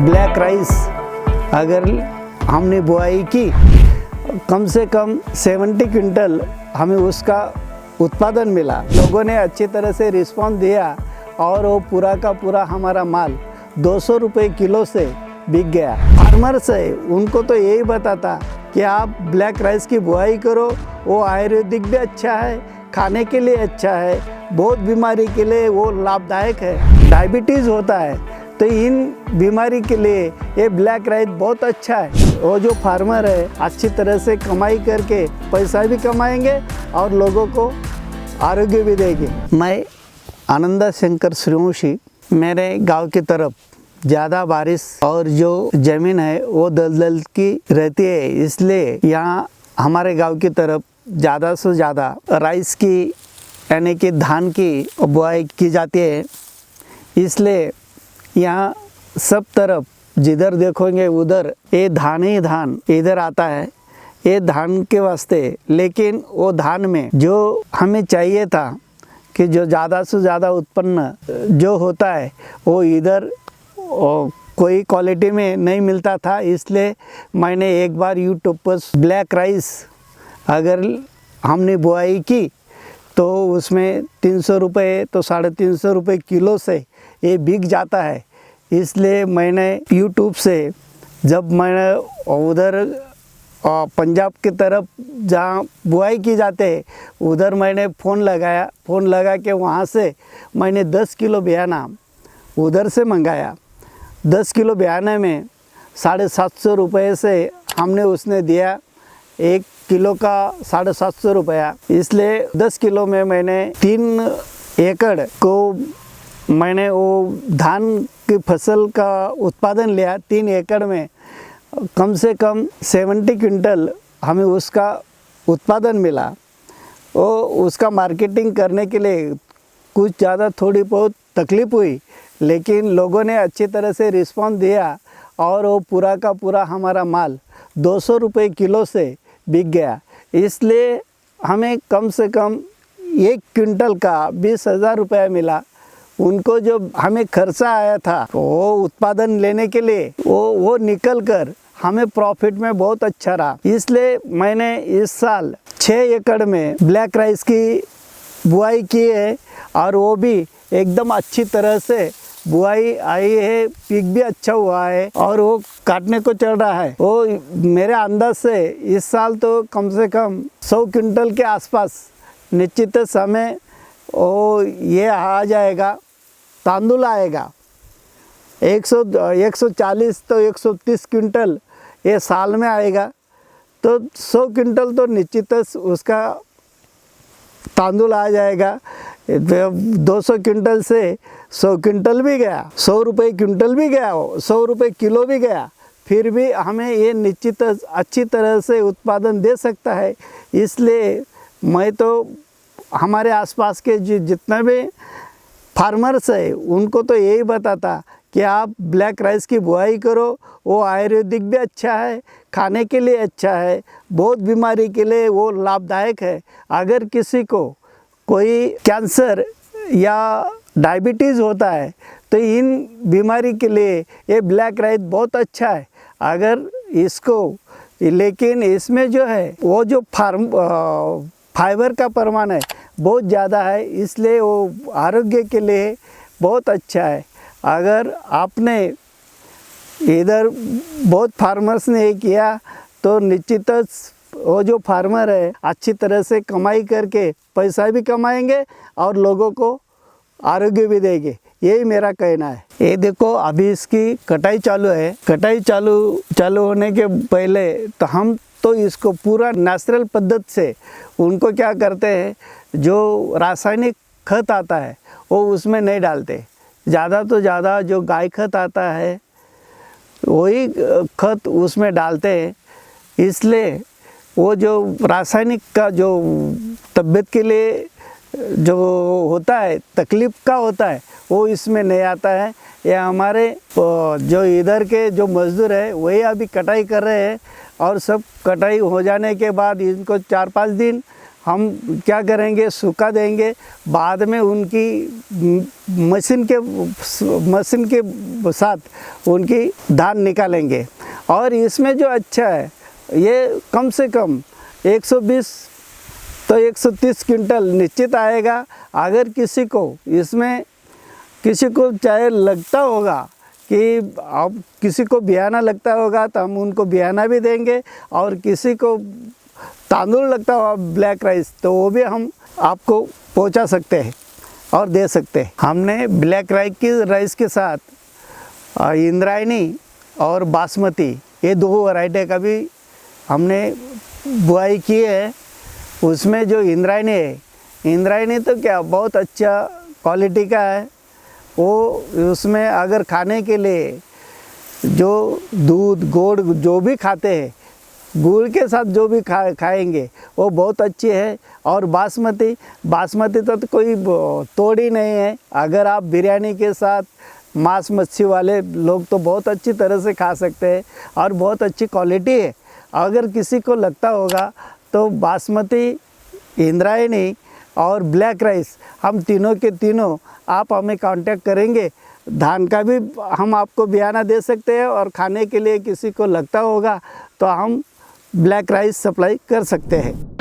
Black rice अगर हमने बुआई की कम से कम 70 क्विंटल हमें उसका उत्पादन मिला। लोगों ने अच्छी तरह से रिस्पॉन्स दिया और वो पूरा का पूरा हमारा माल 200 रुपये किलो से बिक गया। फार्मर्स है उनको तो यही बताता कि आप ब्लैक राइस की बुआई करो, वो आयुर्वेदिक भी अच्छा है, खाने के लिए अच्छा है, बहुत बीमारी के लिए वो लाभदायक है। डायबिटीज़ होता है तो इन बीमारी के लिए ये ब्लैक राइस बहुत अच्छा है। वो जो फार्मर है अच्छी तरह से कमाई करके पैसा भी कमाएंगे और लोगों को आरोग्य भी देंगे। मैं आनंदा शंकर सूर्यवंशी, मेरे गांव की तरफ ज़्यादा बारिश और जो ज़मीन है वो दलदल की रहती है, इसलिए यहाँ हमारे गांव की तरफ ज़्यादा से ज़्यादा राइस की यानी कि धान की बुआई की जाती है। इसलिए यहाँ सब तरफ जिधर देखोगे उधर ये धान ही धान इधर आता है, ये धान के वास्ते। लेकिन वो धान में जो हमें चाहिए था कि जो ज़्यादा से ज़्यादा उत्पन्न जो होता है वो इधर कोई क्वालिटी में नहीं मिलता था। इसलिए मैंने एक बार यूट्यूब पर ब्लैक राइस अगर हमने बुआई की तो उसमें 300 रुपये तो 350 रुपये किलो से ये बिक जाता है। इसलिए मैंने यूट्यूब से जब मैंने उधर पंजाब की तरफ जहाँ बुआई की जाते है उधर मैंने फ़ोन लगा के वहाँ से मैंने 10 किलो बयाना उधर से मंगाया। 10 किलो बयाने में 750 रुपये से हमने उसने दिया, 1 किलो का 750 रुपया। इसलिए 10 किलो में मैंने 3 एकड़ को मैंने वो धान की फसल का उत्पादन लिया। 3 एकड़ में कम से कम 70 क्विंटल हमें उसका उत्पादन मिला। वो उसका मार्केटिंग करने के लिए कुछ ज़्यादा थोड़ी बहुत तकलीफ़ हुई, लेकिन लोगों ने अच्छी तरह से रिस्पॉन्स दिया और वो पूरा का पूरा हमारा माल 200 रुपये किलो से बिक गया। इसलिए हमें कम से कम 1 क्विंटल का 20,000 रुपया मिला। उनको जो हमें खर्चा आया था वो उत्पादन लेने के लिए वो निकल कर हमें प्रॉफिट में बहुत अच्छा रहा। इसलिए मैंने इस साल 6 एकड़ में ब्लैक राइस की बुआई की है और वो भी एकदम अच्छी तरह से बुआई आई है, पीक भी अच्छा हुआ है और वो काटने को चल रहा है। वो मेरे अंदाज से इस साल तो कम से कम 100 क्विंटल के आसपास निश्चित समय वो ये आ जाएगा, तांदुल आएगा। 140 तो 130 क्विंटल ये साल में आएगा, तो 100 क्विंटल तो निश्चित उसका तांदुल आ जाएगा। 200 क्विंटल से 100 क्विंटल भी गया, 100 रुपये क्विंटल भी गया, 100 रुपये किलो भी गया, फिर भी हमें ये निश्चित अच्छी तरह से उत्पादन दे सकता है। इसलिए मैं तो हमारे आसपास के जितना भी फार्मर्स है उनको तो यही बताता कि आप ब्लैक राइस की बुआई करो, वो आयुर्वेदिक भी अच्छा है, खाने के लिए अच्छा है, बहुत बीमारी के लिए वो लाभदायक है। अगर किसी को कोई कैंसर या डायबिटीज़ होता है तो इन बीमारी के लिए ये ब्लैक राइस बहुत अच्छा है। अगर इसको, लेकिन इसमें जो है वो जो फाइबर का परिमाण है बहुत ज़्यादा है, इसलिए वो आरोग्य के लिए बहुत अच्छा है। अगर आपने इधर बहुत फार्मर्स ने ये किया तो निश्चित वो जो फार्मर है अच्छी तरह से कमाई करके पैसा भी कमाएंगे और लोगों को आरोग्य भी देंगे। यही मेरा कहना है। ये देखो अभी इसकी कटाई चालू है। कटाई चालू होने के पहले तो हम तो इसको पूरा नेचुरल पद्धति से उनको क्या करते हैं, जो रासायनिक खत आता है वो उसमें नहीं डालते। ज़्यादा तो ज़्यादा जो गाय खत आता है वही खत उसमें डालते हैं। इसलिए वो जो रासायनिक का जो तबीयत के लिए जो होता है, तकलीफ़ का होता है, वो इसमें नहीं आता है। ये हमारे जो इधर के जो मज़दूर है वही अभी कटाई कर रहे हैं और सब कटाई हो जाने के बाद इनको 4-5 दिन हम क्या करेंगे, सूखा देंगे, बाद में उनकी मशीन के साथ उनकी धान निकालेंगे। और इसमें जो अच्छा है, ये कम से कम 120 तो 130 क्विंटल निश्चित आएगा। अगर किसी को चाहे लगता होगा कि अब किसी को बियाना लगता होगा तो हम उनको बियाना भी देंगे, और किसी को तांदुल लगता हो ब्लैक राइस तो वो भी हम आपको पहुंचा सकते हैं और दे सकते हैं। हमने ब्लैक राइस के साथ इंद्रायणी और बासमती, ये 2 वैरायटी का भी हमने बुआई की है। उसमें जो इंद्रायणी है, इंद्रायणी तो क्या बहुत अच्छा क्वालिटी का है। वो उसमें अगर खाने के लिए जो दूध गुड़ जो भी खाते हैं, गुड़ के साथ जो भी खाएंगे वो बहुत अच्छी है। और बासमती तो कोई तोड़ ही नहीं है। अगर आप बिरयानी के साथ मांस मच्छी वाले लोग तो बहुत अच्छी तरह से खा सकते हैं, और बहुत अच्छी क्वालिटी है। अगर किसी को लगता होगा तो बासमती, इंद्रायणी और ब्लैक राइस, हम तीनों के तीनों आप हमें कांटेक्ट करेंगे। धान का भी हम आपको बियाना दे सकते हैं, और खाने के लिए किसी को लगता होगा तो हम ब्लैक राइस सप्लाई कर सकते हैं।